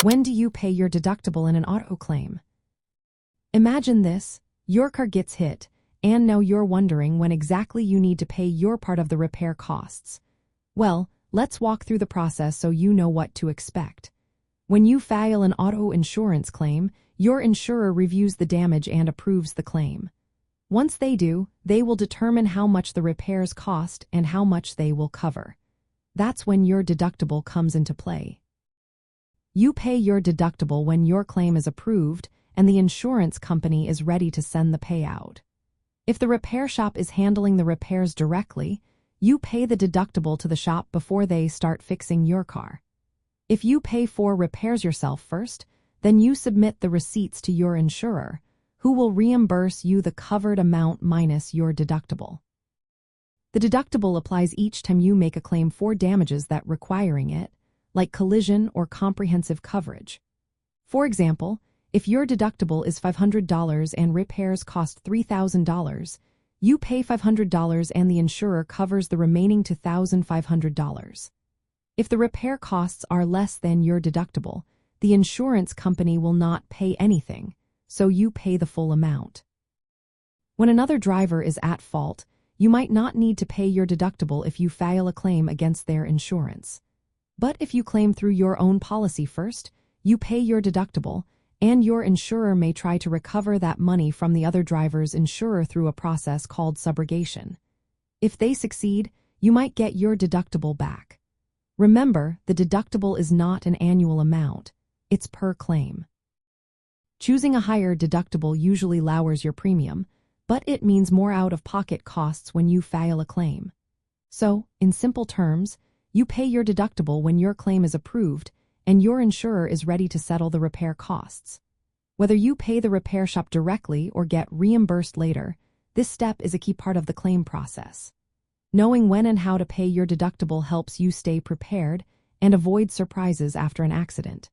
When do you pay your deductible in an auto claim? Imagine this: your car gets hit, and now you're wondering when exactly you need to pay your part of the repair costs. Well, let's walk through the process so you know what to expect. When you file an auto insurance claim, your insurer reviews the damage and approves the claim. Once they do, they will determine how much the repairs cost and how much they will cover. That's when your deductible comes into play. You pay your deductible when your claim is approved and the insurance company is ready to send the payout. If the repair shop is handling the repairs directly, you pay the deductible to the shop before they start fixing your car. If you pay for repairs yourself first, then you submit the receipts to your insurer, who will reimburse you the covered amount minus your deductible. The deductible applies each time you make a claim for damages that requiring it, like collision or comprehensive coverage. For example, if your deductible is $500 and repairs cost $3,000, you pay $500 and the insurer covers the remaining $2,500. If the repair costs are less than your deductible, the insurance company will not pay anything, so you pay the full amount. When another driver is at fault, you might not need to pay your deductible if you file a claim against their insurance. But if you claim through your own policy first, you pay your deductible, and your insurer may try to recover that money from the other driver's insurer through a process called subrogation. If they succeed, you might get your deductible back. Remember, the deductible is not an annual amount, it's per claim. Choosing a higher deductible usually lowers your premium, but it means more out-of-pocket costs when you file a claim. So, in simple terms, you pay your deductible when your claim is approved and your insurer is ready to settle the repair costs. Whether you pay the repair shop directly or get reimbursed later, this step is a key part of the claim process. Knowing when and how to pay your deductible helps you stay prepared and avoid surprises after an accident.